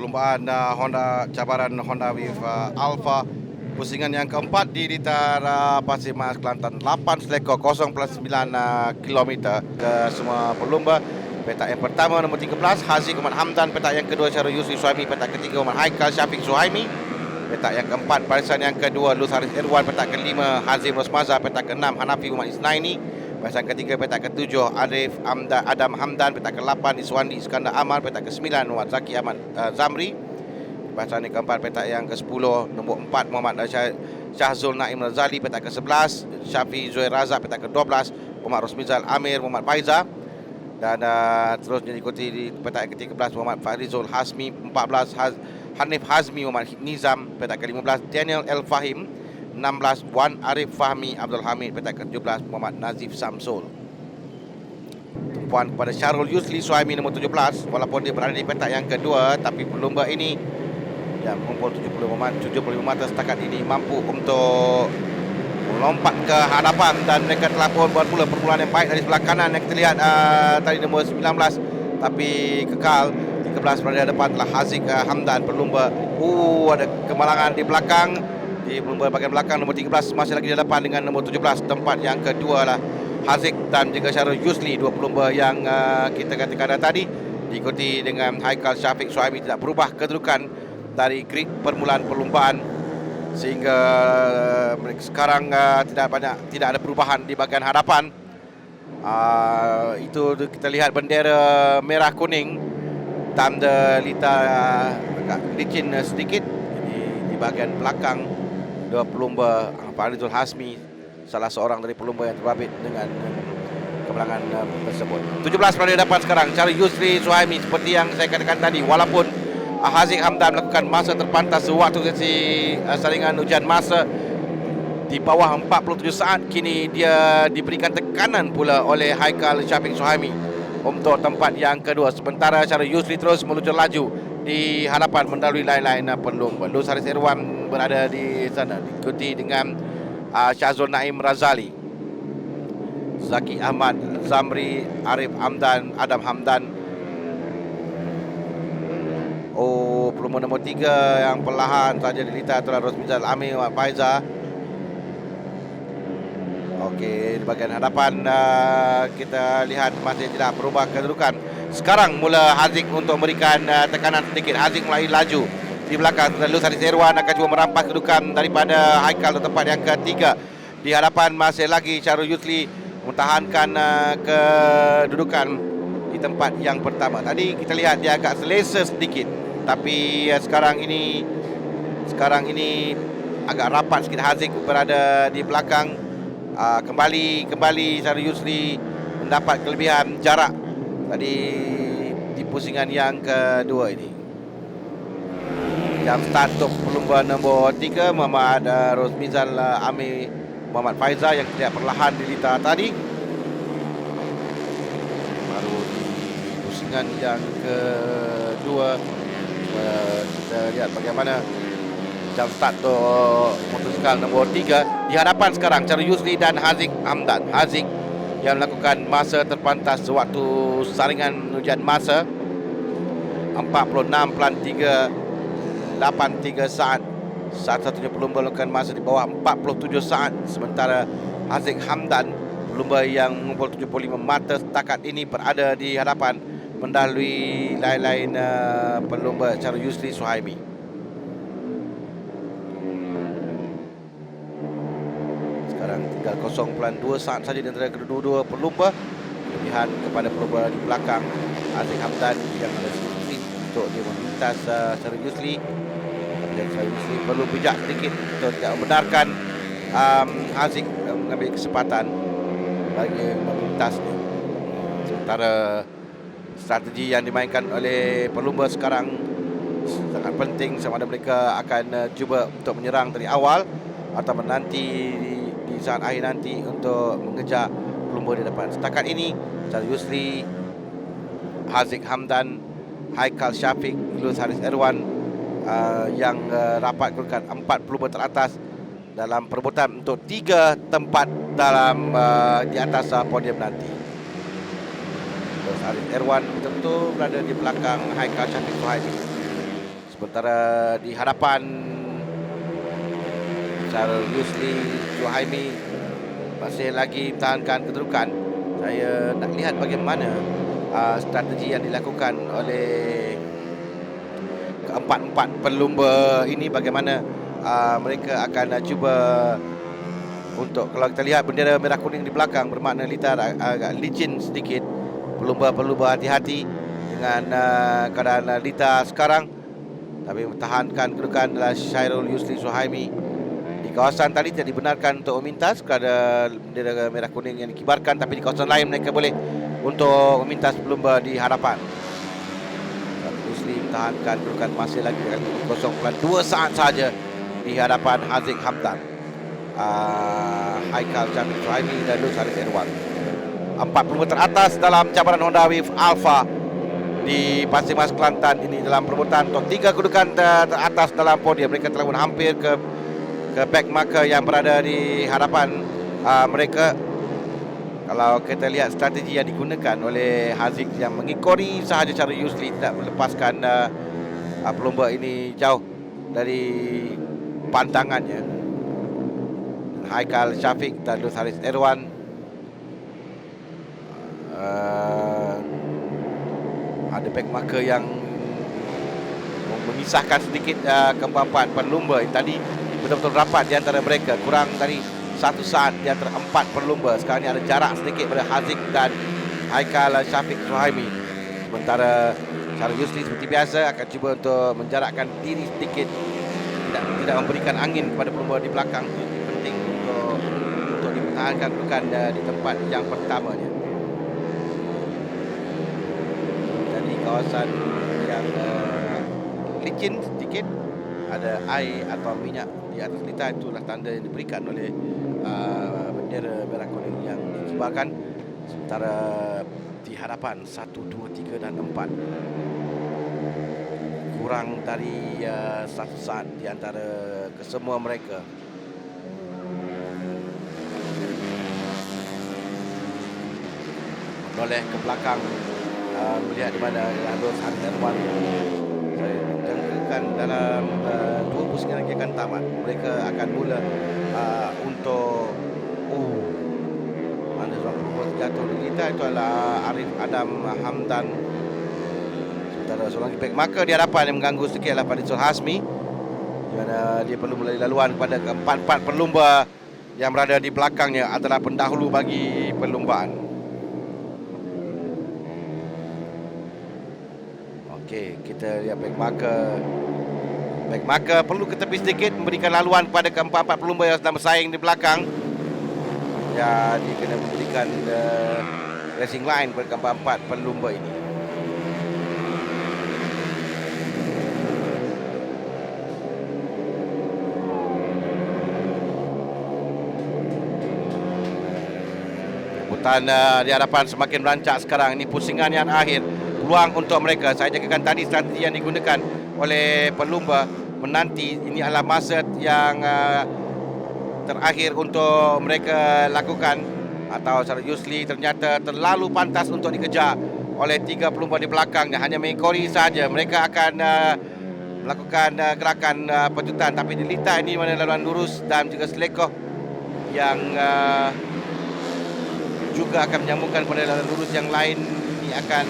perlumbaan Honda cabaran Honda Wave Alpha pusingan yang keempat di litar Pasir Mas Kelantan 8/0+9 km ke semua pelumba. Petak yang pertama nombor 13 Haziq Ahmad Hamdan, petak yang kedua Syarul Yusri Suhaimi, petak ketiga Muhammad Haikal Syafiq Suhaimi, petak yang keempat barisan yang kedua Luz Haris Irwan, petak kelima Hazim Rosmaza, petak keenam Hanafi Muhammad Isnaini, barisan ketiga petak ketujuh Arif Adam Hamdan, petak ke-8 Iswandi Iskandar Amal, petak ke-9 Muhammad Zaki Ahmad Zamri, barisan yang keempat petak yang ke-10 nombor 4 Muhammad Syahzul Naim Razali, petak ke-11 Syafi Zuhair Razak, petak ke-12 Muhammad Rosmizal Amir Muhammad Faiza, dan terusnya diikuti di petak yang ke-13 Muhammad Farizul Hasmi, 14 Hanif Hazmi Muhammad Nizam, petak ke-15 Daniel El Fahim, 16 Wan Arif Fahmi Abdul Hamid, petak ke-17 Muhammad Nazif Samsul. Tumpuan kepada Syarul Yusli Suhaimi nombor 17, walaupun dia berada di petak yang kedua, tapi pelumba ini yang mengumpul 75 meter setakat ini mampu untuk melompat ke hadapan, dan mereka telah pun buat pula perpuluhan yang baik dari sebelah kanan yang kita lihat tadi nombor 19, tapi kekal 13 berada di depan telah Haziq Hamdan pelumba. Ada kemalangan di belakang, di pelumba bahagian belakang nombor 13 masih lagi di depan dengan nombor 17, tempat yang kedua lah Haziq dan juga Syarul Yusli, dua pelumba yang kita katakan tadi, diikuti dengan Haikal Syafiq Suhaimi tidak berubah kedudukan dari grid permulaan perlumbaan, sehingga mereka sekarang tidak ada perubahan di bahagian hadapan. Itu kita lihat bendera merah kuning, tanda litar agak licin sedikit. Jadi di bahagian belakang dua pelumba Farizul Hasmi, salah seorang dari pelumba yang terbabit dengan kemenangan tersebut. 17 berada di depan sekarang Syarul Yusri Suhaimi, seperti yang saya katakan tadi, walaupun Haziq Hamdan melakukan masa terpantas sewaktu sesi saringan ujian masa di bawah 47 saat, kini dia diberikan tekanan pula oleh Haikal Syafiq Suhaimi untuk tempat yang kedua, sementara Syarul Yusri terus meluncur laju di hadapan mendahului lain-lain pelumba. Luz Haris Irwan berada di sana diikuti dengan Syahzul Naim Razali, Zaki Ahmad Zamri, Arif Hamdan, Adam Hamdan. Pelumba nombor 3 yang perlahan saja dilita itulah Rosmizal Amir Muhammad Faiza. Okey, di bahagian hadapan kita lihat masih tidak berubah kedudukan. Sekarang mula Haziq untuk memberikan tekanan sedikit. Haziq mulai laju di belakang. Luz Haris Irwan akan cuba merampas kedudukan daripada Haikal ke tempat yang ketiga. Di hadapan masih lagi Syarul Yusli mempertahankan kedudukan di tempat yang pertama. Tadi kita lihat dia agak selesa sedikit, tapi sekarang ini agak rapat sikit. Haziq berada di belakang. Kembali Syarul Yusli mendapat kelebihan jarak tadi di pusingan yang kedua ini. Jam start untuk pelumba nombor 3 Muhammad Rosmizal Amir Muhammad Faiza yang tidak perlahan dilita tadi. Baru di pusingan yang kedua kita lihat bagaimana jam start untuk motosikal nombor 3 di hadapan sekarang Syarul Yusli dan Haziq Hamdan. Haziq yang melakukan masa terpantas sewaktu saringan ujian masa 46.383 saat. Satu-satunya pelumba melakukan masa di bawah 47 saat, sementara Haziq Hamdan, pelumba yang mengumpul 75 mata setakat ini, berada di hadapan mendahului lain-lain pelumba Syarul Yusli Suhaimi. Sekarang tinggal 0.2 saat saja di antara kedua-dua pelumba. Kelebihan kepada pelumba di belakang Haziq Hamdan yang ada sedikit untuk dia memintas Syarul Yusli. Dan Syarul Yusli perlu bijak sedikit untuk tidak membenarkan Haziq mengambil kesempatan bagi memintasnya. Sementara strategi yang dimainkan oleh pelumba sekarang sangat penting, sama ada mereka akan cuba untuk menyerang dari awal atau menanti di saat akhir nanti untuk mengejar pelumba di depan. Setakat ini Syarul Yusli, Haziq Hamdan, Haikal Syafiq, Luz Haris Irwan yang rapat kedudukan 4 pelumba teratas dalam perebutan untuk 3 tempat dalam di atas podium nanti. Luz Haris Irwan betul-betul berada di belakang Haikal Syafiq Suhaimi. Sementara di hadapan Syarul Yusli Suhaimi masih lagi mempertahankan kedudukan. Saya nak lihat bagaimana strategi yang dilakukan oleh keempat-empat pelumba ini, bagaimana mereka akan cuba untuk, kalau kita lihat bendera merah kuning di belakang bermakna litar agak licin sedikit. Pelumba-pelumba hati-hati dengan keadaan litar sekarang, tapi mempertahankan kedudukan adalah Syarul Yusli Suhaimi. Di kawasan tadi tidak dibenarkan untuk memintas kerana bendera merah kuning yang dikibarkan, tapi di kawasan lain mereka boleh untuk memintas pelumba di hadapan. Yusli mempertahankan kedudukan masih lagi 0.2 saat saja di hadapan Haziq Hamdan, Haikal Syafik Suhaimi dan Lut Haris Erwan. 4 pelumba teratas dalam cabaran Honda Wave Alpha di Pasir Mas Kelantan ini dalam perebutan untuk 3 kedudukan teratas dalam podium. Mereka telah pun hampir ke back marker yang berada di hadapan mereka. Kalau kita lihat strategi yang digunakan oleh Haziq yang mengikori sahaja cara Yusli, tidak melepaskan pelumba ini jauh dari pandangannya. Haikal Syafik dan Lut Haris Erwan ada back marker yang memisahkan sedikit keempat pelumba. Tadi betul-betul rapat di antara mereka, kurang dari 1 saat di antara 4 pelumba. Sekarang ni ada jarak sedikit pada Haziq dan Haikal Syafik Suhaimi. Sementara Syarul Yusli seperti biasa akan cuba untuk menjarakkan diri sedikit, tidak memberikan angin kepada pelumba di belakang. Itu penting untuk dipertahankan kedudukan di tempat yang pertamanya. Jadi kawasan yang licin sedikit, ada air atau minyak di atas litar, itulah tanda yang diberikan oleh bendera merah kuning yang dikibarkan. Sementara di hadapan 1, 2, 3 dan 4 kurang dari 1 saat di antara kesemua mereka. Menoleh ke belakang, melihat di mana Lut Haris Erwan. Saya jangkakan dalam 2 pusingan lagi akan tamat. Mereka akan mula untuk mana seorang pelumba jatuh di kita, itu adalah Arif Adam Hamdan. Sementara seorang back marker di hadapan yang mengganggu sedikit adalah Fadil Hasmi, di mana dia perlu melalui laluan kepada keempat-empat pelumba yang berada di belakangnya adalah pendahulu bagi perlumbaan. Okey, kita lihat back marker. Back marker perlu ke tepi sedikit, memberikan laluan kepada keempat-empat pelumba yang sedang bersaing di belakang. Ya, dia kena memberikan racing line kepada keempat-empat pelumba ini. Rebutan di hadapan semakin merancak sekarang. Ini pusingan yang akhir, peluang untuk mereka. Saya jangkakan tadi strategi yang digunakan oleh pelumba menanti. Ini adalah masa yang terakhir untuk mereka lakukan, atau Syarul Yusli ternyata terlalu pantas untuk dikejar oleh 3 pelumba di belakangnya. Hanya mengikori saja. Mereka akan melakukan gerakan pejutan, tapi di litar ini mana laluan lurus dan juga selekoh yang juga akan menyambungkan pada laluan lurus yang lain. Ini akan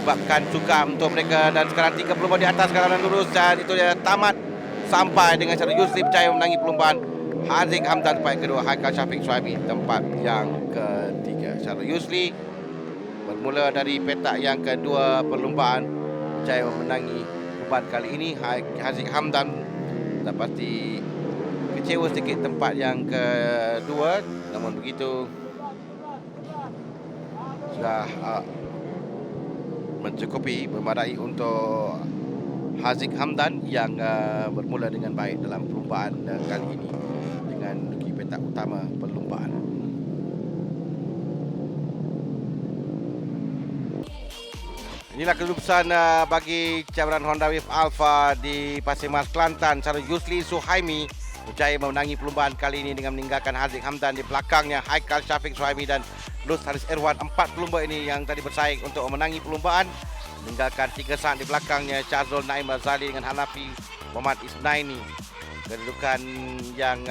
sebabkan suka untuk mereka. Dan sekarang 3 pelumba di atas laluan lurus, dan itu dia tamat sampai dengan Syarul Yusli berjaya memenangi perlumbaan. Haziq Hamdan tempat kedua, Haikal Syafik Suhaimi tempat yang ketiga. Syarul Yusli bermula dari petak yang kedua perlumbaan, berjaya memenangi perlumbaan kali ini. Haziq Hamdan dah pasti kecewa sedikit tempat yang kedua, namun begitu sudah mencukupi, memadai untuk Haziq Hamdan yang bermula dengan baik dalam perlumbaan kali ini dengan menduduki petak utama perlumbaan. Inilah kedudukan bagi cabaran Honda Wave Alpha di Pasir Mas Kelantan. Syarul Yusli Suhaimi berjaya memenangi perlumbaan kali ini dengan meninggalkan Haziq Hamdan. Di belakangnya Haikal Syafik Suhaimi dan Lut Haris Erwan. 4 pelumba ini yang tadi bersaing untuk memenangi perlumbaan, Meninggalkan 3 saat di belakangnya Syazul Naim Razali dengan Hanafi Muhammad Isnaini. Kedudukan yang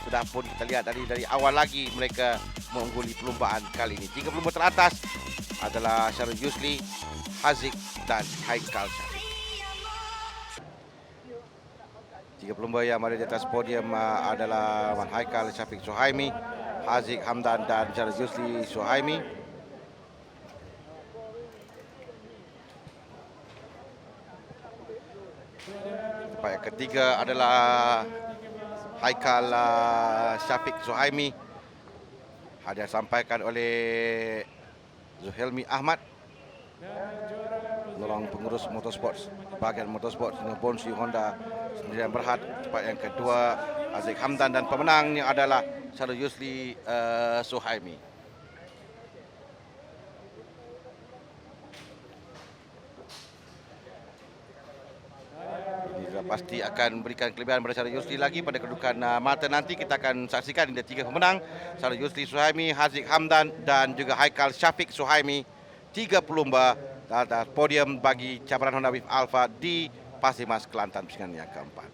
sudah pun kita lihat dari awal lagi mereka mengungguli perlumbaan kali ini. 3 pelumba teratas adalah Syarul Yusli, Haziq dan Haikal Syafiq. 3 pelumba yang ada di atas podium adalah Haikal Syafiq Suhaimi, Haziq Hamdan dan Syarul Yusli Suhaimi. Tempat yang ketiga adalah Haikal Syafiq Suhaimi. Hadiah sampaikan oleh Zuhelmi Ahmad, penolong pengurus motorsport bahagian motorsport dengan Bonsi Honda Sendirian Berhad. Tempat yang kedua Haziq Hamdan dan pemenangnya adalah Syarul Yusli Suhaimi. Pasti akan memberikan kelebihan pada Syarul Yusli lagi pada kedudukan mata nanti. Kita akan saksikan ada 3 pemenang, Syarul Yusli Suhaimi, Haziq Hamdan dan juga Haikal Syafiq Suhaimi. 3 pelumba atas podium bagi cabaran Honda Wave Alpha di Pasir Mas Kelantan pusingan yang keempat.